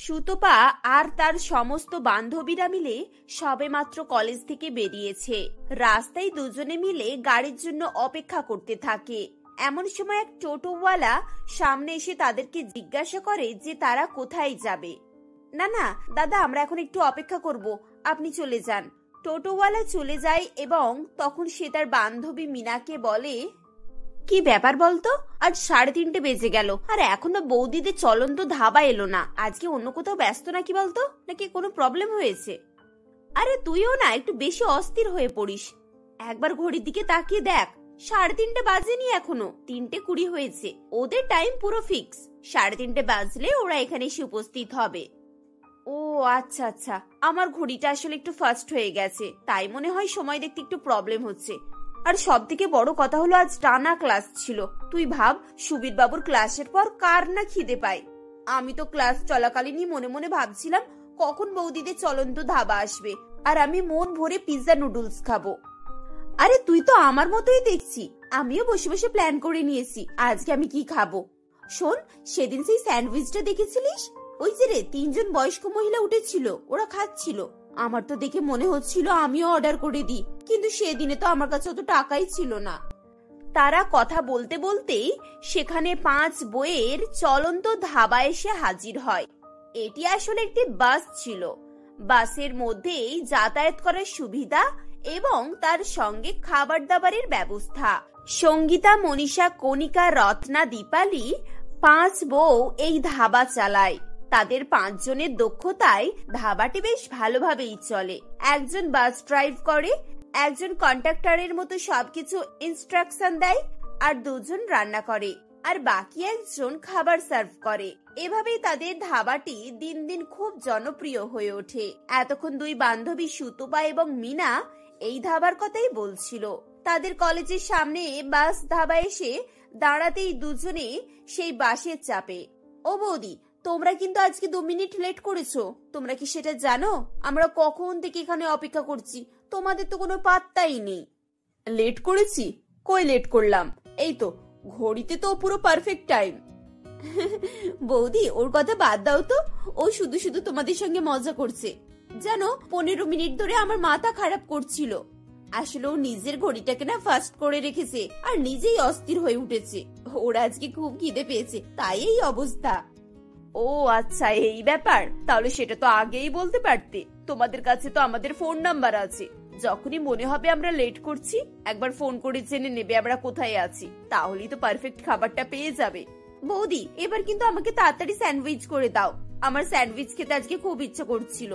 সুতপা আর তার সমস্ত বান্ধবীরা মিলে সবেমাত্র কলেজ থেকে বেরিয়েছে। রাস্তায় দুজনে মিলে গাড়ির জন্য অপেক্ষা করতে থাকে। এমন সময় এক টোটোওয়ালা সামনে এসে তাদেরকে জিজ্ঞাসা করে যে তারা কোথায় যাবে। না না দাদা, আমরা এখন একটু অপেক্ষা করব, আপনি চলে যান। টোটোওয়ালা চলে যায় এবং তখন সে তার বান্ধবী মিনাকে বলে, কি ব্যাপার বলতো, আজ 3:30 বেজে গেল আর এখনো বৌদিদের চলন্ত ধাবা এলো না। আজকে অন্য কোথাও ব্যস্ত নাকি বলতো, নাকি কোনো প্রবলেম হয়েছে? আরে তুইও না একটু বেশি অস্থির হয়ে পড়িস। একবার ঘড়ির দিকে তাকিয়ে দেখ, 3:30 বাজেনি এখনো, 3:20 হয়েছে। ওদের টাইম পুরো ফিক্স, 3:30 বাজলে ওরা এখানে এসে উপস্থিত হবে। ও আচ্ছা আচ্ছা, আমার ঘড়িটা আসলে একটু ফাস্ট হয়ে গেছে, তাই মনে হয় সময় দেখতে একটু প্রবলেম হচ্ছে। আর সব থেকে বড় কথা হলো আজ টানা ক্লাস ছিল। তুই ভাব, সুবীর বাবুর ক্লাসের পর কার না খিদে পায়। আমি তো ক্লাস চলাকালীনই মনে মনে ভাবছিলাম কখন বৌদিদের চলন্ত ধাবা আসবে আর আমি মন ভরে পিৎজা নুডলস খাবো। আরে তুই তো আমার মতোই দেখছি, আমিও বসে বসে প্ল্যান করে নিয়েছি আজকে আমি কি খাবো। শোন, সেদিন সেই স্যান্ডউইচটা দেখেছিলিস? ওই যে রে 3 জন বয়স্ক মহিলা উঠেছিল, ওরা খাচ্ছিল। আমার তো দেখে মনে হচ্ছিল আমিও অর্ডার করে দিই, কিন্তু সেদিনে তো আমার কাছে অত টাকাই ছিল না। তারা কথা বলতে বলতেই সেখানে 5 বইয়ের চলন্ত ধাবা এসে হাজির হয়। এটি আসলে একটি বাস ছিল। বাসের মধ্যেই যাতায়াত করার সুবিধা এবং তার সঙ্গে খাবার দাবারের ব্যবস্থা। সঙ্গীতা, মনীষা, কণিকা, রত্না, দীপালি 5 বউ এই ধাবা চালায়। তাদের 5 জনের দক্ষতায় ধাবাটি বেশ ভালোভাবেই চলে। একজন বাস ড্রাইভ করে, একজন কন্ডাক্টরের মতো সবকিছু ইনস্ট্রাকশন দেয়, আর 2 জন রান্না করে, আর বাকি একজন খাবার সার্ভ করে। এভাবেই তাদের ধাবাটি দিন দিন খুব জনপ্রিয় হয়ে ওঠে। এতক্ষণ 2 বান্ধবী সুতপা এবং মিনা এই ধাবার কথাই বলছিল। তাদের কলেজের সামনে বাস ধাবা এসে দাঁড়াতেই দুজনে সেই বাসের চাপে। ও বৌদি, তোমরা কিন্তু আজকে 2 মিনিট লেট করেছো। তোমরা কি সেটা জানো? আমরা কখন থেকে এখানে অপেক্ষা করছি, তোমাদের তো কোনো পাত্তাই নেই। লেট করেছি? কই লেট করলাম? এই তো ঘড়িতে তো পুরো পারফেক্ট টাইম। বৌদি, ওর কথা বাদ দাও তো, ও শুধু শুধু তোমাদের সঙ্গে মজা করছে। জানো, 15 মিনিট ধরে আমার মাথা খারাপ করছিল। আসলে ও নিজের ঘড়িটাকে না ফাস্ট করে রেখেছে আর নিজেই অস্থির হয়ে উঠেছে। ওর আজকে খুব খিদে পেয়েছে, তাই এই অবস্থা। ও আচ্ছা, এই ব্যাপার। তাহলে সেটা তো আগেই বলতে পারতে। তোমাদের কাছে তো আমাদের ফোন নাম্বার আছে, যখনই মনে হবে আমরা লেট করছি একবার ফোন করে জেনে নেবে আমরা কোথায় আছি, তাহলেই তো পারফেক্ট খাবারটা পেয়ে যাবে। বৌদি, এবার কিন্তু আমাকে তাড়াতাড়ি স্যান্ডউইচ করে দাও, আমার স্যান্ডউইচ খেতে আজকে খুব ইচ্ছে করছিল।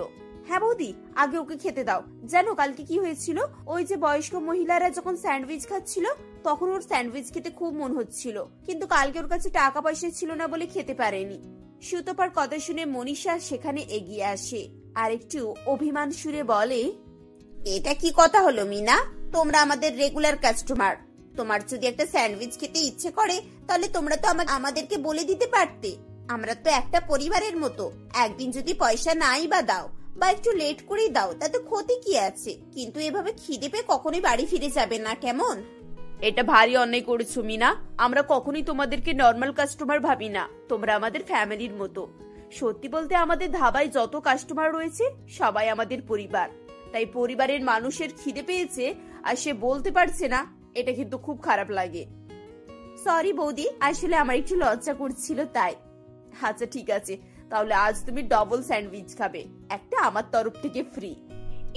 হ্যাঁ বৌদি, আগে ওকে খেতে দাও। জানো কালকে কি হয়েছিল? ওই যে বয়স্ক মহিলারা যখন স্যান্ডউইচ খাচ্ছিল তখন ওর স্যান্ডউইচ খেতে খুব মন হচ্ছিল, কিন্তু কালকে ওর কাছে টাকা পয়সা ছিল না বলে খেতে পারেনি। সুতপার কথা শুনে মনীষা সেখানে এগিয়ে আসে আর একটু অভিমান সুরে বলে, এটা কি কথা হলো মিনা? তোমরা আমাদের রেগুলার কাস্টমার, তোমার যদি একটা স্যান্ডউইচ খেতে ইচ্ছে করে তাহলে তোমরা তো আমাদেরকে বলে দিতে পারতে। আমরা তো একটা পরিবারের মতো, একদিন যদি পয়সা নাই বা দাও বা একটু লেট করে দাও তাতে ক্ষতি কি আছে, কিন্তু এভাবে খিদে পেয়ে কখনোই বাড়ি ফিরে যাবে না, কেমন? এটা ভারী অন্যায় করেছো মিনা, আমরা কখনোই তোমাদেরকে নর্মাল কাস্টমার ভাবি না, তোমরা আমাদের ফ্যামিলির মতো। সত্যি বলতে আমাদের ধাবায় যত কাস্টমার রয়েছে সবাই আমাদের পরিবার, তাই পরিবারের মানুষের খিদে পেয়েছে আর সে বলতে পারছে না, এটা কিন্তু খুব খারাপ লাগে। সরি বৌদি, আসলে আমার একটু লজ্জা করছিল তাই। আচ্ছা ঠিক আছে, তাহলে আজ তুমি ডবল স্যান্ডউইচ খাবে, একটা আমার তরফ থেকে ফ্রি।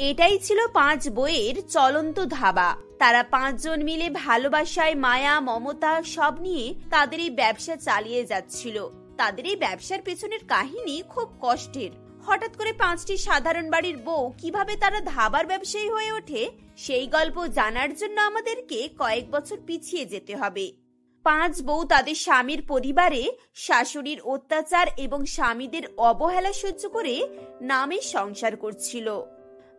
এটাই ছিল 5 বইয়ের চলন্ত ধাবা। তারা 5 জন মিলে ভালোবাসায়, মায়া, মমতা সব নিয়ে তাদের এই ব্যবসা চালিয়ে যাচ্ছিল। তাদের এই ব্যবসার পেছনের কাহিনী খুব কষ্টের। হঠাৎ করে 5টি সাধারণ বাড়ির বউ কিভাবে তারা ধাবার ব্যবসায়ী হয়ে ওঠে, সেই গল্প জানার জন্য আমাদেরকে কয়েক বছর পিছিয়ে যেতে হবে। 5 বউ তাদের স্বামীর পরিবারে শাশুড়ির অত্যাচার এবং স্বামীদের অবহেলা সহ্য করে নামে সংসার করছিল।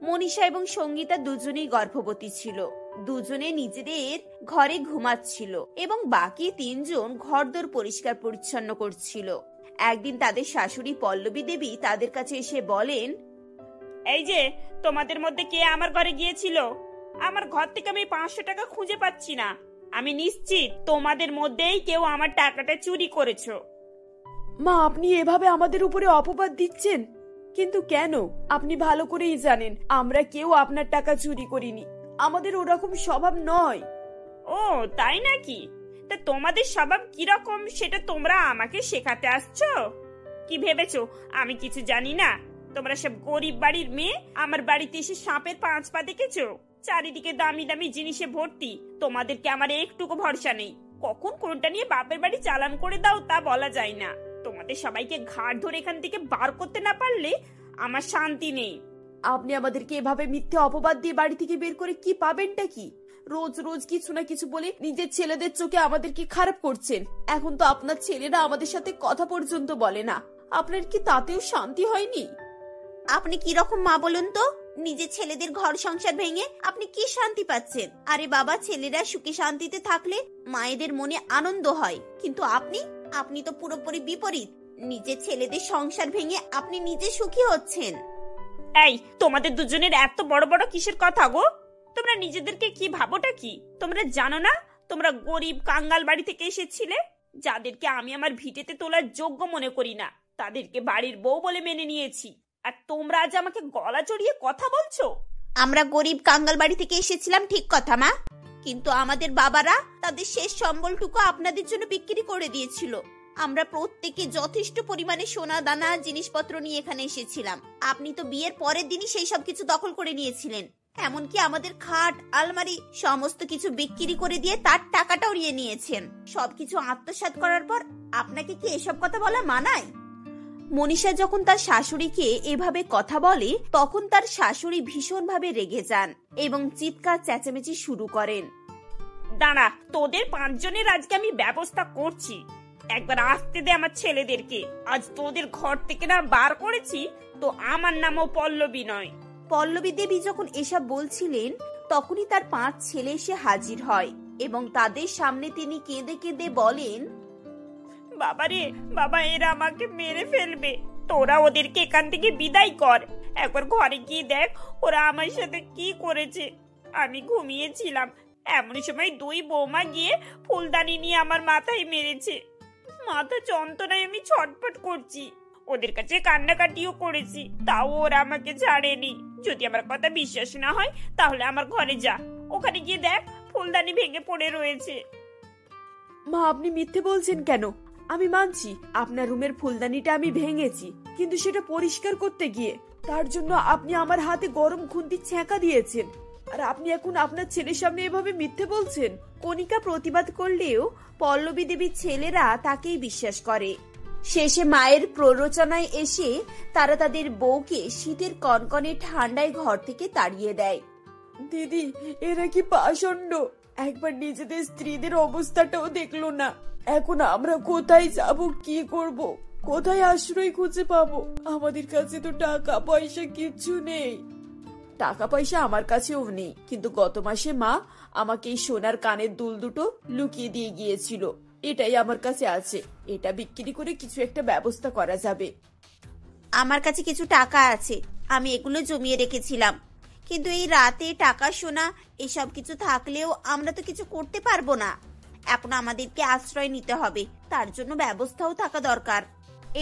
মনীষা এবং সঙ্গীতা দুজনেই গর্ভবতী ছিল। দুজনে নিজেদের ঘরে ঘুমাচ্ছিল এবং বাকি 3 জন ঘরদোর পরিষ্কার পরিচ্ছন্ন করছিল। একদিন তাদের শাশুড়ি পল্লবী দেবী তাদের কাছে এসে বলেন, এই যে তোমাদের মধ্যে কে আমার ঘরে গিয়েছিল? আমার ঘর থেকে আমি 500 টাকা খুঁজে পাচ্ছি না। আমি নিশ্চিত তোমাদের মধ্যেই কেউ আমার টাকাটা চুরি করেছো। মা, আপনি এভাবে আমাদের উপরে অপবাদ দিচ্ছেন, কিন্তু কেন? আপনি ভালো করেই জানেন আমরা কেউ আপনার টাকা চুরি করিনি, আমাদের ওরকম স্বভাব নয়। ও তাই নাকি? তা তোমাদের স্বভাব কিরকম সেটা তোমরা আমাকে শেখাতে আসছো? কি ভেবেছো আমি কিছু জানি না? তোমরা সব গরিব বাড়ির মেয়ে আমার বাড়িতে এসে সাপের 5 পা দেখেছো? চারিদিকে দামি দামি জিনিসে ভর্তি, তোমাদেরকে আমার একটুকু ভরসা নেই। কখন কোনটা নিয়ে বাপের বাড়ি চালান করে দাও তা বলা যায় না। তোমাদের সবাইকে ঘাড় ধরে এখান থেকে বার করতে না পারলে আমার শান্তি নেই। আপনি আমাদেরকে এভাবে মিথ্যে অপবাদ দিয়ে বাড়ি থেকে বের করে কি পাবেনটা কি? রোজ রোজ কিছু না কিছু বলে নিজের ছেলেদের চোখে আমাদেরকে খারাপ করছেন। এখন তো আপনার ছেলেরা আমাদের সাথে কথা পর্যন্ত বলে না, আপনার কি তাতেও শান্তি হয়নি? আপনি কি রকম মা বলুন তো? নিজের ছেলেদের ঘর সংসার ভেঙে আপনি কি শান্তি পাচ্ছেন? আরে বাবা, ছেলেরা সুখে শান্তিতে থাকলে মায়েদের মনে আনন্দ হয়, কিন্তু আপনি তো পুরোপুরি বিপরীত। নিজের ছেলেদের সংসার ভেঙে আপনি নিজে সুখী হচ্ছেন। এই তোমাদের দুজনের এত বড় বড় কিসের কথা গো? তোমরা নিজেদেরকে কি ভাবোটা কি? তোমরা জানো না তোমরা গরিব কাঙ্গাল বাড়ি থেকে এসেছিলে, যাদেরকে আমি আমার ভিটেতে তোলার যোগ্য মনে করি না, তাদেরকে বাড়ির বউ বলে মেনে নিয়েছি। আর তোমরা আজ আমাকে গলা চড়িয়ে কথা বলছো? আমরা গরিব কাঙ্গাল বাড়ি থেকে এসেছিলাম ঠিক কথা মা, কিন্তু আমাদের বাবারা তাদের শেষ সম্বলটুকু আপনাদের জন্য বিক্রি করে দিয়েছিল। আমরা প্রত্যেকে যথেষ্ট পরিমাণে সোনা দানা জিনিসপত্র নিয়ে এখানে এসেছিলাম। আপনি তো বিয়ের পরের দিনই সেই সব কিছু দখল করে নিয়েছিলেন। এমনকি আমাদের খাট আলমারি সমস্ত কিছু বিক্রি করে দিয়ে তার টাকাটাও নিয়ে নিয়েছেন। সবকিছু আত্মসাৎ করার পর আপনাকে কি এসব কথা বলা মানায়? মনীষা যখন তার শাশুড়িকে এভাবে কথা বলে তখন তার শাশুড়ি ভীষণভাবে রেগে যান এবং চিৎকার চেঁচামেচি শুরু করেন। দাঁড়া, তোদের 5 জনের আজকে আমি ব্যবস্থা করছি। একবার আসতে দে আমার ছেলেদেরকে। আজ তোদের ঘর থেকে না বার করেছি তো আমার নামও পল্লবী নয়। পল্লবী দেবী যখন এসব বলছিলেন তখনই তার 5 ছেলে এসে হাজির হয় এবং তাদের সামনে তিনি কেঁদে কেঁদে বলেন, বাবারে বাবা, এরা আমাকে মেরে ফেলবে। তোরা ওদেরকে এখান থেকে বিদায় কর। একবার ঘরে গিয়ে দেখ ওরা আমার সাথে কি করেছে। আমি ঘুমিয়েছিলাম, এমন সময় 2 বৌমা গিয়ে ফুলদানি নিয়ে আমার মাথায় মেরেছে। মাথা যন্ত্রণায় আমি ছটফট করছি। ওদের কাছে কান্নাকাটিও করেছি, তাও ওরা আমাকে ছাড়েনি। যদি আমার কথা বিশ্বাস না হয় তাহলে আমার ঘরে যা, ওখানে গিয়ে দেখ ফুলদানি ভেঙে পড়ে রয়েছে। মা, আপনি মিথ্যে বলছেন কেন? আমি মানছি আপনার রুমের ফুলদানিটা আমি ভেঙেছি, কিন্তু সেটা পরিষ্কার করতে গিয়ে তার জন্য আপনি আমার হাতে গরম খুন্তি ছ্যাঁকা দিয়েছেন, আর আপনি এখন আপনার ছেলের সামনে এভাবে মিথ্যে বলছেন। কণিকা প্রতিবাদ করলেও পল্লবী দেবীর ছেলেরা তাকেই বিশ্বাস করে। শেষে মায়ের প্ররোচনায় এসে তারা তাদের বউকে শীতের কনকনে ঠান্ডায় ঘর থেকে তাড়িয়ে দেয়। দিদি, এরা কি পাষণ্ড! একবার নিজেদের স্ত্রীদের অবস্থাটাও দেখলো না। এখন আমরা কোথায় যাব, কি করব, কোথায় আশ্রয় খুঁজে পাবো? আমাদের কাছে তো টাকা পয়সা কিচ্ছু নেই। টাকা পয়সা আমার কাছেও নেই, কিন্তু গত মাসে মা আমাকে এই সোনার কানের দুল দুটো লুকিয়ে দিয়ে গিয়েছিল, এটাই আমার কাছে আছে। এটা বিক্রি করে কিছু একটা ব্যবস্থা করা যাবে। আমার কাছে কিছু টাকা আছে, আমি এগুলো জমিয়ে রেখেছিলাম, কিন্তু এই রাতে টাকা সোনা এসব কিছু থাকলেও আমরা তো কিছু করতে পারবো না। এখন আমাদেরকে আশ্রয় নিতে হবে, তার জন্য ব্যবস্থাও থাকা দরকার।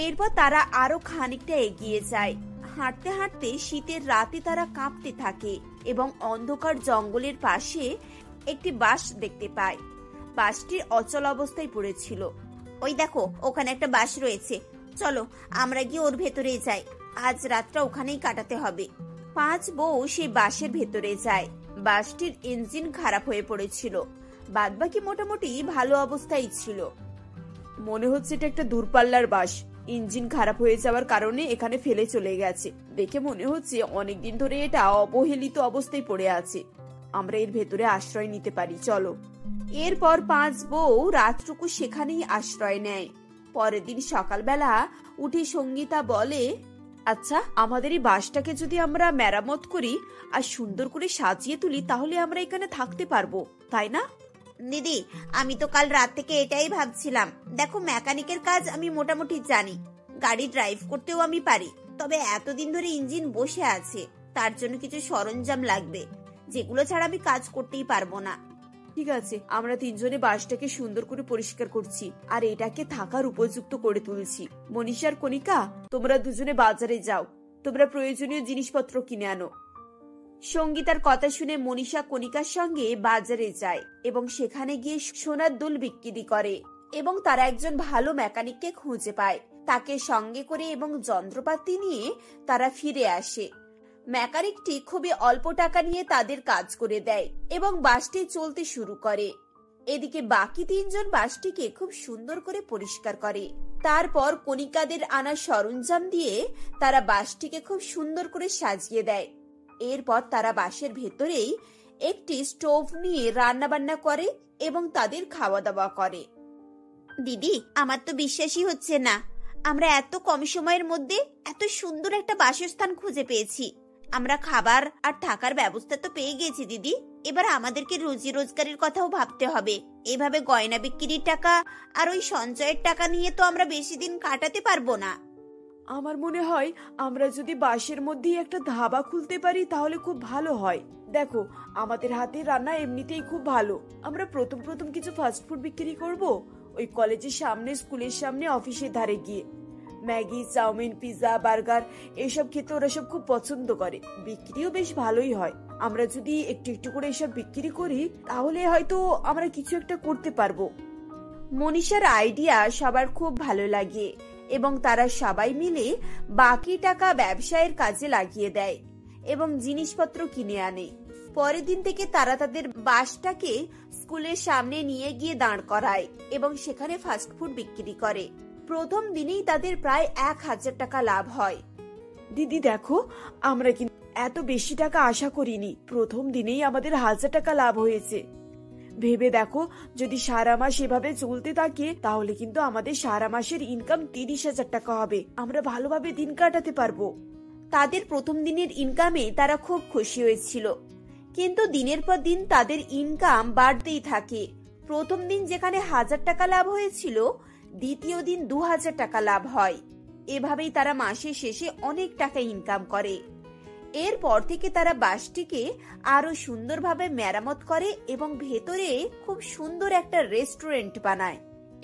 এরপর তারা আরো খানিকটা এগিয়ে যায়। হাঁটতে হাঁটতে শীতের রাতে তারা কাঁপতে থাকে এবং অন্ধকার জঙ্গলের পাশে একটি বাস দেখতে পায়। বাসটির অচল অবস্থায় পড়েছিল। ওই দেখো, ওখানে একটা বাস রয়েছে, চলো আমরা গিয়ে ওর ভেতরে যাই, আজ রাতটা ওখানেই কাটাতে হবে। 5 বউ সেই বাসের ভেতরে যায়। বাসটির ইঞ্জিন খারাপ হয়ে পড়েছিল, বাদবাকি মোটামুটি ভালো অবস্থায় ছিল। মনে হচ্ছে এটা একটা দূরপাল্লার বাস, ইঞ্জিন খারাপ হয়ে যাওয়ার কারণে এখানে ফেলে চলে গেছে। দেখে মনে হচ্ছে অনেকদিন ধরে এটা অবহেলিত অবস্থায় পড়ে আছে। আমরা এর ভেতরে আশ্রয় নিতে পারি, চলো। এরপর 5 বউ রাতটুকু সেখানেই আশ্রয় নেয়। পরের দিন সকালবেলা উঠে সঙ্গীতা বলে, আচ্ছা, আমাদের এই বাসটাকে যদি আমরা মেরামত করি আর সুন্দর করে সাজিয়ে তুলি তাহলে আমরা এখানে থাকতে পারবো, তাই না? দিদি, আমি তো কাল রাত থেকে এটাই ভাবছিলাম। দেখো, মেকানিকের কাজ আমি মোটামুটি জানি, গাড়ি ড্রাইভ করতেও আমি পারি, তবে এতদিন ধরে ইঞ্জিন বসে আছে, তার জন্য কিছু সরঞ্জাম লাগবে, যেগুলো ছাড়া আমি কাজ করতেই পারবো না। ঠিক আছে, আমরা তিনজনে বাসটাকে সুন্দর করে পরিষ্কার করছি আর এটাকে থাকার উপযুক্ত করে তুলছি। মনীষা আর কণিকা, তোমরা দুজনে বাজারে যাও, তোমরা প্রয়োজনীয় জিনিসপত্র কিনে আনো। সঙ্গীতার কথা শুনে মনীষা কণিকার সঙ্গে বাজারে যায় এবং সেখানে গিয়ে সোনার দুল বিক্রি করে এবং তারা একজন ভালো মেকানিককে খুঁজে পায়। তাকে সঙ্গে করে এবং যন্ত্রপাতি নিয়ে তারা ফিরে আসে। মেকানিকটি খুবই অল্প টাকা নিয়ে তাদের কাজ করে দেয় এবং বাসটি চলতে শুরু করে। এদিকে বাকি তিনজন বাসটিকে খুব সুন্দর করে পরিষ্কার করে। তারপর কণিকাদের আনা সরঞ্জাম দিয়ে তারা বাসটিকে খুব সুন্দর করে সাজিয়ে দেয়। এরপর তারা বাসের ভেতরেই একটি স্টোভ নিয়ে রান্না বান্না করে এবং তাদের খাওয়া দাওয়া করে। দিদি, আমার তো বিশ্বাসই হচ্ছে না আমরা এত কম সময়ের মধ্যে এত সুন্দর একটা বাসস্থান খুঁজে পেয়েছি। আমরা খাবার আর থাকার ব্যবস্থা তো পেয়ে গেছি দিদি, এবার আমাদেরকে রুজি রোজগারের কথাও ভাবতে হবে। এভাবে গয়না বিক্রির টাকা আর ওই সঞ্চয়ের টাকা নিয়ে তো আমরা বেশি দিন কাটাতে পারবো না। আমার মনে হয় আমরা যদি বাসের মধ্যেই একটা ধাবা খুলতে পারি তাহলে খুব ভালো হয়। দেখো, আমাদের হাতে রান্না এমনিতেই খুব ভালো। আমরা প্রথম প্রথম কিছু ফাস্টফুড বিক্রি করব, ওই কলেজের সামনে, স্কুলের সামনে, অফিসের ধারে গিয়ে। ম্যাগি, চাউমিন, পিৎজা, বার্গার এসব খেতে ওরা সব খুব পছন্দ করে, বিক্রিও বেশ ভালোই হয়। আমরা যদি একটু একটু করে এসব বিক্রি করি তাহলে হয়তো আমরা কিছু একটা করতে পারবো। মনীষার আইডিয়া সবার খুব ভালো লাগে এবং তারা সবাই মিলে বাকি টাকা ব্যবসায়ের কাজে লাগিয়ে দেয় এবং জিনিসপত্র কিনে আনে। পরের দিন থেকে তারা তাদের বাসটাকে স্কুলের সামনে নিয়ে গিয়ে দাঁড় করায় এবং সেখানে ফাস্টফুড বিক্রি করে। প্রথম দিনেই তাদের প্রায় 1000 টাকা লাভ হয়। দিদি দেখো, আমরা কিন্তু এত বেশি টাকা আশা করিনি, প্রথম দিনেই আমাদের 1000 টাকা লাভ হয়েছে। ভেবে দেখো, যদি সারা মাস এভাবে চলতে থাকে তাহলে কিন্তু আমাদের সারা মাসের ইনকাম 30,000 টাকা হবে। আমরা ভালোভাবে দিন কাটাতে পারবো। তাদের প্রথম দিনের ইনকামে তারা খুব খুশি হয়েছিল, কিন্তু দিনের পর দিন তাদের ইনকাম বাড়তেই থাকে। প্রথম দিন যেখানে 1000 টাকা লাভ হয়েছিল, দ্বিতীয় দিন 2000 টাকা লাভ হয়। এভাবেই তারা মাসের শেষে অনেক টাকা ইনকাম করে। এরপর থেকে তারা বাসটিকে আরো সুন্দরভাবে মেরামত করে এবং ভেতরে খুব সুন্দর একটা রেস্টুরেন্ট বানায়।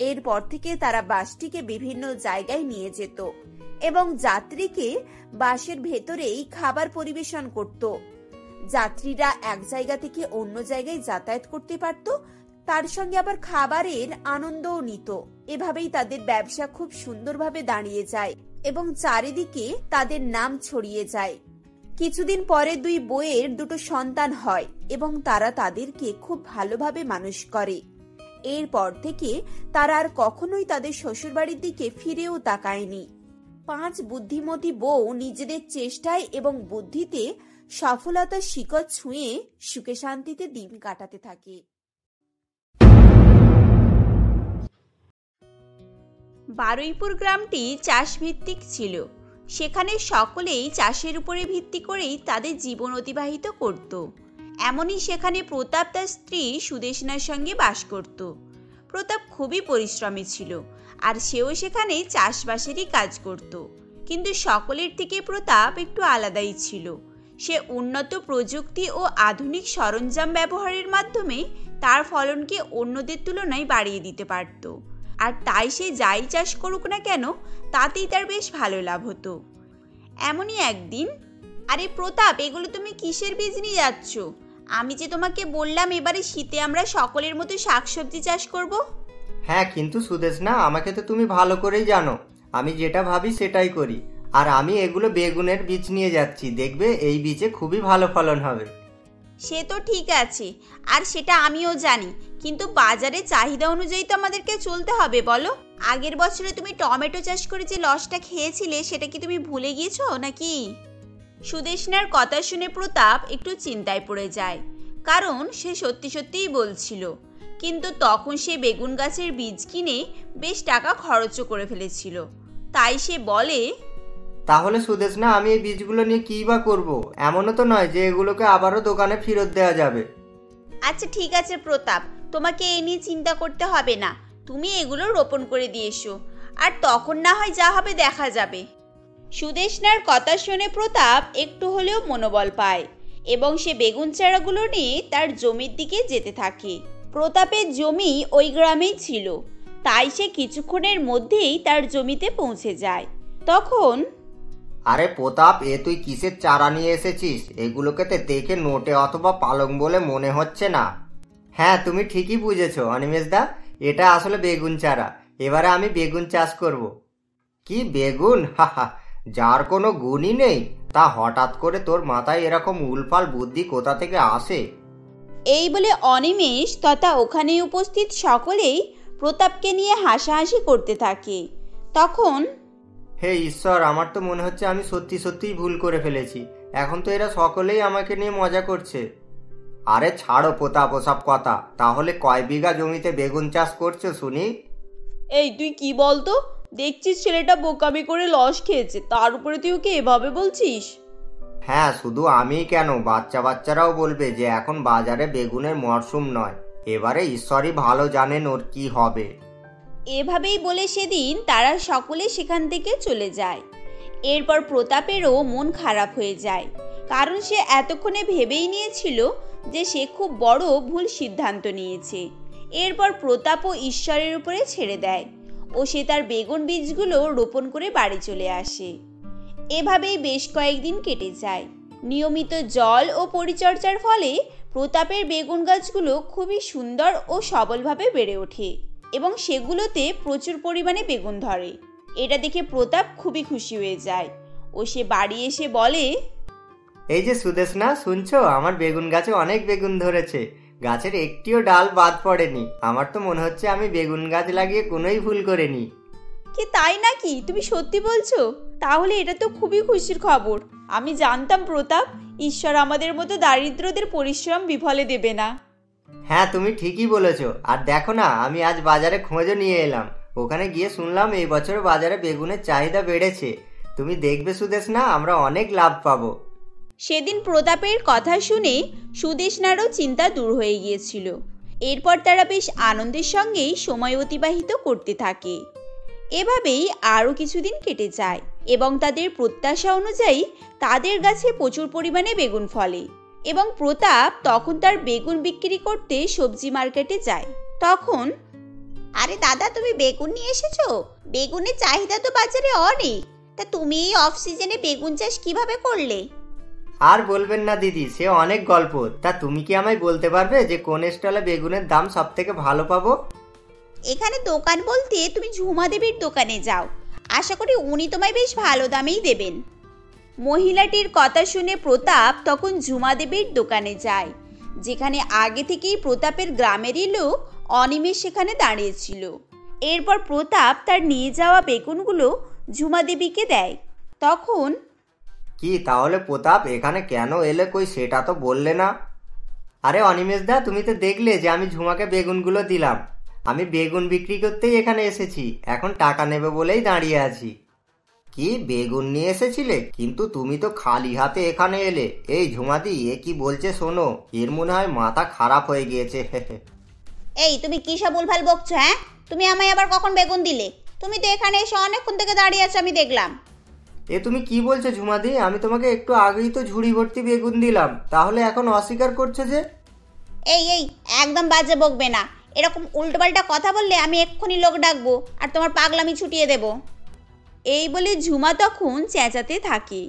এরপর থেকে তারা বাসটিকে বিভিন্ন জায়গায় নিয়ে যেত এবং যাত্রীকে বাসের ভেতরেই খাবার পরিবেশন করত। যাত্রীরা এক জায়গা থেকে অন্য জায়গায় যাতায়াত করতে পারত, তার সঙ্গে আবার খাবারের আনন্দও নিত। এভাবেই তাদের ব্যবসা খুব সুন্দরভাবে দাঁড়িয়ে যায় এবং চারিদিকে তাদের নাম ছড়িয়ে যায়। কিছুদিন পরে দুই বউয়ের দুটো সন্তান হয় এবং তারা তাদেরকে খুব ভালোভাবে মানুষ করে। এরপর থেকে তারা আর কখনোই তাদের শ্বশুরবাড়ির দিকে ফিরেও তাকায়নি। 5 বুদ্ধিমতী বউ নিজেদের চেষ্টায় এবং বুদ্ধিতে সফলতার শিখর ছুঁয়ে সুখে শান্তিতে দিন কাটাতে থাকে। বারুইপুর গ্রামটি চাষভিত্তিক ছিল। সেখানে সকলেই চাষের উপরে ভিত্তি করেই তাদের জীবন অতিবাহিত করত। এমনই সেখানে প্রতাপ তার স্ত্রী সুদেশনার সঙ্গে বাস করত। প্রতাপ খুবই পরিশ্রমী ছিল আর সেও সেখানে চাষবাসেরই কাজ করত। কিন্তু সকলের থেকে প্রতাপ একটু আলাদাই ছিল। সে উন্নত প্রযুক্তি ও আধুনিক সরঞ্জাম ব্যবহারের মাধ্যমে তার ফলনকে অন্যদের তুলনায় বাড়িয়ে দিতে পারত। আর তাই সে যাই চাষ করুক না কেন তাতেই তার বেশ ভালো লাভ হতো। এমনই একদিন, আরে প্রতাপ, এগুলো তুমি কিসের বীজ নিয়ে যাচ্ছ? আমি যে তোমাকে বললাম এবারে শীতে আমরা সকলের মতো শাকসবজি চাষ করব। হ্যাঁ, কিন্তু সুদেশনা, আমাকে তো তুমি ভালো করেই জানো, আমি যেটা ভাবি সেটাই করি। আর আমি এগুলো বেগুনের বীজ নিয়ে যাচ্ছি, দেখবে এই বীজে খুবই ভালো ফলন হবে। সে তো ঠিক আছে, আর সেটা আমিও জানি, কিন্তু বাজারে চাহিদা অনুযায়ী তো আমাদেরকে চলতে হবে, বলো। আগের বছরে তুমি টমেটো চাষ করে যে লসটা খেয়েছিলে সেটা কি তুমি ভুলে গিয়েছো নাকি? সুদেশনার কথা শুনে প্রতাপ একটু চিন্তায় পড়ে যায়, কারণ সে সত্যি সত্যিই বলছিল। কিন্তু তখন সে বেগুন গাছের বীজ কিনে বেশ টাকা খরচও করে ফেলেছিল। তাই সে বলে, তাহলে সুদেশনা, আমি এই বীজগুলো নিয়ে কী বা করবো? এমনও তো নয় যে এগুলোকে আবারও দোকানে ফেরত দেওয়া যাবে। আচ্ছা ঠিক আছে প্রতাপ, তোমাকে এ নিয়ে চিন্তা করতে হবে না, তুমি এগুলো রোপণ করে দিয়ে এসো, আর তখন না হয় যা হবে দেখা যাবে। সুদেশনার কথা শুনে প্রতাপ একটু হলেও মনোবল পায় এবং সে বেগুন চারাগুলো নিয়ে তার জমির দিকে যেতে থাকে প্রতাপের জমি ওই গ্রামেই ছিল, তাই সে কিছুক্ষণের মধ্যেই তার জমিতে পৌঁছে যায়। তখন আরে প্রতাপ, এ তুই কিসের চারা নিয়ে এসেছিস? এগুলোকে তো দেখে নোটে অথবা পালং বলে মনে হচ্ছে না। হ্যাঁ, তুমি ঠিকই বুঝেছো অনিমেষ দা, এটা আসলে বেগুন চারা। এবারে আমি বেগুন চাষ করব। কি বেগুন? হাহা, যার কোনো গুণই নেই, তা হঠাৎ করে তোর মাথায় এরকম উলফাল বুদ্ধি কোথা থেকে আসে? এই বলে অনিমেষ তথা ওখানে উপস্থিত সকলেই প্রতাপকে নিয়ে হাসাহাসি করতে থাকে। তখন হে ঈশ্বর, আমার তো মনে হচ্ছে আমি সত্যি সত্যিই ভুল করে ফেলেছি। এখন তো এরা সকলেই আমাকে নিয়ে মজা করছে। আরে ছাড়ো প্রতাপ ওসব কথা। তাহলে কয় বিঘা জমিতে বেগুন চাষ করছো শুনি? এই তুই কি বলতো? দেখছিস ছেলেটা বোকামি করে লস খেয়েছে, তার উপরে তুই ওকে এভাবে বলছিস? হ্যাঁ, শুধু আমিই কেন, বাচ্চারাও বলবে যে এখন বাজারে বেগুনের মরশুম নয়। এবারে ঈশ্বরই ভালো জানেন ওর কি হবে। এভাবেই বলে সেদিন তারা সকলে সেখান থেকে চলে যায়। এরপর প্রতাপেরও মন খারাপ হয়ে যায়, কারণ সে এতক্ষণে ভেবেই নিয়েছিল যে সে খুব বড় ভুল সিদ্ধান্ত নিয়েছে। এরপর প্রতাপও ঈশ্বরের উপরে ছেড়ে দেয় ও সে তার বেগুন বীজগুলো রোপণ করে বাড়ি চলে আসে। এভাবেই বেশ কয়েকদিন কেটে যায়। নিয়মিত জল ও পরিচর্যার ফলে প্রতাপের বেগুন গাছগুলো খুবই সুন্দর ও সবলভাবে বেড়ে ওঠে এবং সেগুলোতে প্রচুর পরিমাণে বেগুন ধরে। এটা দেখে প্রতাপ খুবই খুশি হয়ে যায় ও সে বাড়ি এসে বলে, এই যে সুদেশনা, শুনছো? আমার বেগুন গাছে অনেক বেগুন ধরেছে। গাছের একটিও ডাল বাদ পড়েনি। আমার তো মনে হচ্ছে আমি বেগুন গাছ লাগিয়ে কোনোই ভুল করিনি। কি তাই নাকি? তুমি সত্যি বলছো? তাহলে এটা তো খুবই খুশির খবর। আমি জানতাম প্রতাপ, ঈশ্বর আমাদের মতো দারিদ্রদের পরিশ্রম বিফলে দেবে না। হ্যাঁ, তুমি ঠিকই বলেছো। আর দেখো না, আমি আজ বাজারে খোঁজও নিয়ে এলাম। ওখানে গিয়ে শুনলাম এই বছর বাজারে বেগুনের চাহিদা বেড়েছে। তুমি দেখবে সুদেশনা, আমরা অনেক লাভ পাবো। সেদিন প্রতাপের কথা শুনে সুদেশনারও চিন্তা দূর হয়ে গিয়েছিল। এরপর তারা বেশ আনন্দের সঙ্গেই সময় অতিবাহিত করতে থাকে। এভাবেই আরও কিছুদিন কেটে যায় এবং তাদের প্রত্যাশা অনুযায়ী তাদের গাছে প্রচুর পরিমাণে বেগুন ফলে এবং প্রতাপ তখন তার বেগুন বিক্রি করতে সবজি মার্কেটে যায়। তখন, আরে দাদা, তুমি বেগুন নিয়ে এসেছো? বেগুনের চাহিদা তো বাজারে অনেক, তা তুমি এই অফ সিজনে বেগুন চাষ কিভাবে করলে? আর বলবেন না দিদি, সে অনেক গল্প। তা তুমি কি আমায় বলতে পারবে যে কোন স্টলে বেগুনের দাম সব থেকে ভালো পাবো? এখানে দোকান বলতে তুমি ঝুমা দেবীর দোকানে যাও, আশা করি উনি তোমায় বেশ ভালো দামেই দেবেন। মহিলাটির কথা শুনে প্রতাপ তখন ঝুমা দেবীর দোকানে যায়, যেখানে আগে থেকেই প্রতাপের গ্রামেরই লোক অনিমেষ সেখানে দাঁড়িয়েছিল। এরপর প্রতাপ তার নিয়ে যাওয়া বেগুনগুলো ঝুমা দেবীকে দেয়। তখন, কি তাহলে প্রতাপ এখানে কেন এলে, কই সেটা তো বললে না? আরে অনিমেষ দা, তুমি তো দেখলে যে আমি ঝুমাকে বেগুনগুলো দিলাম। আমি বেগুন বিক্রি করতেই এখানে এসেছি, এখন টাকা নেবে বলেই দাঁড়িয়ে আছি। কি বেগুন নিয়ে এসেছিলে? কিন্তু তুমি তো খালি হাতে এখানে এলে। এই ঝুমাদি, এ কি বলছে শোনো, এর মনে হয় মাথা খারাপ হয়ে গিয়েছে। এই তুমি কি সব ভুলভাল বকছো? হ্যাঁ, তুমি আমায় আবার কখন বেগুন দিলে? তুমি তো এখানে এসে অনেকক্ষণ থেকে দাঁড়িয়ে আছো, আমি দেখলাম। এ তুমি কি বলছো ঝুমাদি? আমি তোমাকে একটু আগেই তো ঝুড়ি ভর্তি বেগুন দিলাম, তাহলে এখন অস্বীকার করছো যে? এই এই একদম বাজে বকবে না। এরকম উল্টোপাল্টা কথা বললে আমি এক্ষুনি লোক ডাকবো আর তোমার পাগলামি ছুটিয়ে দেব। এই বলে ঝুমা তখন চেঁচাতে থাকে।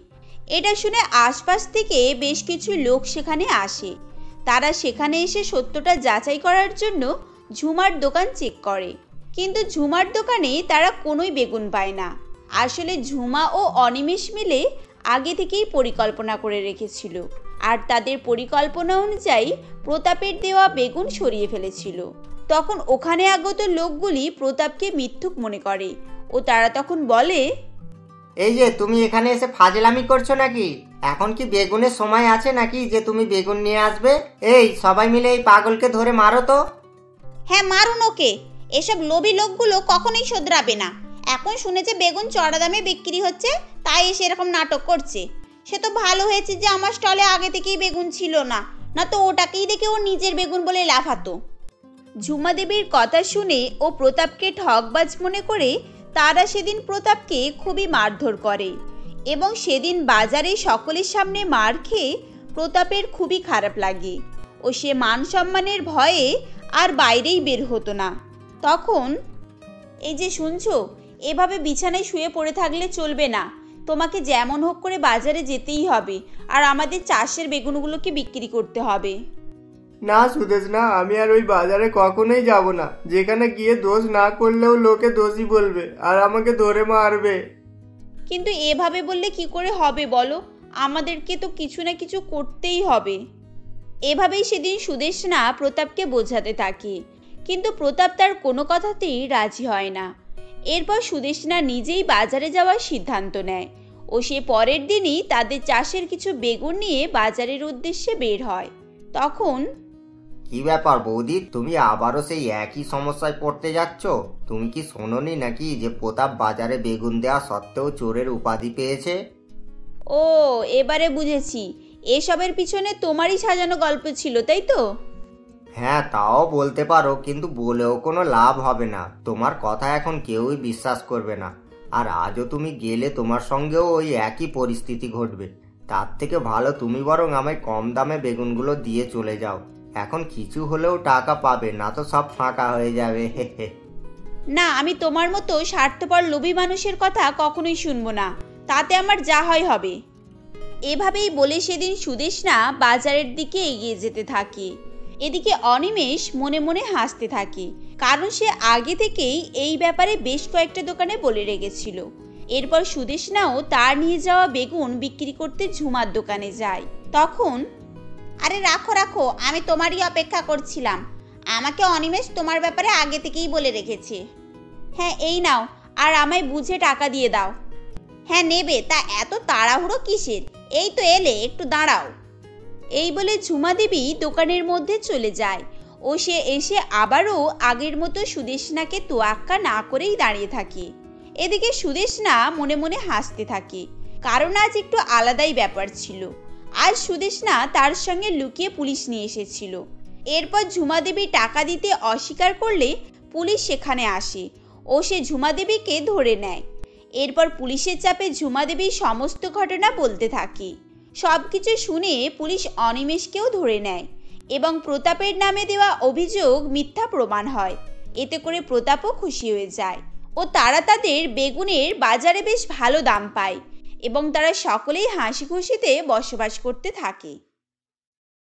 এটা শুনে আশপাশ থেকে বেশ কিছু লোক সেখানে আসে। তারা সেখানে এসে সত্যটা যাচাই করার জন্য ঝুমার দোকান চেক করে, কিন্তু ঝুমার দোকানে তারা কোনোই বেগুন পায় না। আসলে ঝুমা ও অনিমেষ মিলে আগে থেকেই পরিকল্পনা করে রেখেছিল আর তাদের পরিকল্পনা অনুযায়ী প্রতাপের দেওয়া বেগুন সরিয়ে ফেলেছিল। তখন ওখানে আগত লোকগুলি প্রতাপকে মিথ্যুক মনে করে ও তারা তখন বলে, এই যে তুমি এখানে এসে ফাজলামি করছো নাকি? এখন কি বেগুনের সময় আছে নাকি যে তুমি বেগুন নিয়ে আসবে? এই সবাই মিলে এই পাগলকে ধরে মারো তো। হ্যাঁ, মারুন ওকে। এসব লোভী লোকগুলো কখনোই শোধরাবে না। এখন শুনেছে বেগুন চড়া দামে বিক্রি হচ্ছে, তাই এসে এরকম নাটক করছে। সে তো ভালো হয়েছে যে আমার স্টলে আগে থেকেই বেগুন ছিল না, না তো ওটাকেই দেখে ও নিজের বেগুন বলে লাফাতো। ঝুমা দেবীর কথা শুনে ও প্রতাপকে ঠকবাজ মনে করে তারা সেদিন প্রতাপকে খুবই মারধর করে এবং সেদিন বাজারে সকলের সামনে মার খেয়ে প্রতাপের খুবই খারাপ লাগে ও সে মান সম্মানের ভয়ে আর বাইরেই বের হতো না। তখন, এই যে শুনছো, এভাবে বিছানায় শুয়ে পড়ে থাকলে চলবে না। তোমাকে যেমন হোক করে বাজারে যেতেই হবে, আর আমাদের চাষের বেগুনগুলোকে বিক্রি করতে হবে। না সুদেশ না, আমি আর ওই বাজারে কখনোই যাব না। যেখানে গিয়ে দোষ না করলেও লোকে দোষী বলবে আর আমাকে ধরে মারবে। কিন্তু এভাবে বললে কি করে হবে বলো? আমাদেরকে তো কিছু না কিছু করতেই হবে। এভাবেই সেদিন সুদেশনা প্রতাপকে বোঝাতে থাকে, কিন্তু প্রতাপ তার কোনো কথাতেই রাজি হয় না। এরপর সুদেশনা নিজেই বাজারে যাওয়ার সিদ্ধান্ত নেয় ও সে পরের দিনই তাদের চাষের কিছু বেগুন নিয়ে বাজারের উদ্দেশ্যে বের হয়। তখন, কি ব্যাপার বৌদি, তুমি আবারও সেই একই সমস্যায় পড়তে যাচ্ছ? তুমি কি শোনোনি নাকি যে প্রতাপ বাজারে বেগুন দেওয়া সত্ত্বেও চোরের উপাধি পেয়েছে? ও, এবারে বুঝেছি, এসবের পিছনে তোমারই সাজানো গল্প ছিল, তাই তো? হ্যাঁ, তাও বলতে পারো, কিন্তু বলেও কোনো লাভ হবে না। তোমার কথা এখন কেউই বিশ্বাস করবে না। আর আজও তুমি গেলে তোমার সঙ্গেও ওই একই পরিস্থিতি ঘটবে। তার থেকে ভালো তুমি বরং আমায় কম দামে বেগুনগুলো দিয়ে চলে যাও। এখন কিছু হলেও টাকা পাবে, না তো সব ফাঁকা হয়ে যাবে। না, আমি তোমার মতো স্বার্থপর লোভী মানুষের কথা কখনোই শুনবো না। তাতে আমার যা হয় হবে। এভাবেই বলে সেদিন সুদেশনা বাজারের দিকে এগিয়ে যেতে থাকে। এদিকে অনিমেষ মনে মনে হাসতে থাকে, কারণ সে আগে থেকেই এই ব্যাপারে বেশ কয়েকটা দোকানে বলে রেখেছিল। এরপর সুদেশনাও তার নিয়ে যাওয়া বেগুন বিক্রি করতে ঝুমার দোকানে যায়। তখন, আরে রাখো রাখো, আমি তোমারই অপেক্ষা করছিলাম। আমাকে অনিমেষ তোমার ব্যাপারে আগে থেকেই বলে রেখেছে। হ্যাঁ, এই নাও, আর আমায় বুঝে টাকা দিয়ে দাও। হ্যাঁ নেবে, তা এত তাড়াহুড়ো কিসের? এই তো এলে, একটু দাঁড়াও। এই বলে ঝুমা দেবী দোকানের মধ্যে চলে যায় ও সে এসে আবারও আগের মতো সুদেশনাকে তোয়াক্কা না করেই দাঁড়িয়ে থাকে। এদিকে সুদেশনা মনে মনে হাসতে থাকে, কারণ আজ একটু আলাদাই ব্যাপার ছিল। আজ সুদেশনা তার সঙ্গে লুকিয়ে পুলিশ নিয়ে এসেছিল। এরপর ঝুমা দেবী টাকা দিতে অস্বীকার করলে পুলিশ সেখানে আসে ও সে ঝুমা দেবীকে ধরে নেয়। এরপর পুলিশের চাপে ঝুমা দেবী সমস্ত ঘটনা বলতে থাকে। সবকিছু শুনে পুলিশ অনিমেষকেও ধরে নেয় এবং প্রতাপের নামে দেওয়া অভিযোগ মিথ্যা প্রমাণ হয়। এতে করে প্রতাপও খুশি হয়ে যায় ও তারা তাদের বেগুনের বাজারে বেশ ভালো দাম পায় এবং তারা সকলেই হাসি খুশিতে বসবাস করতে থাকে।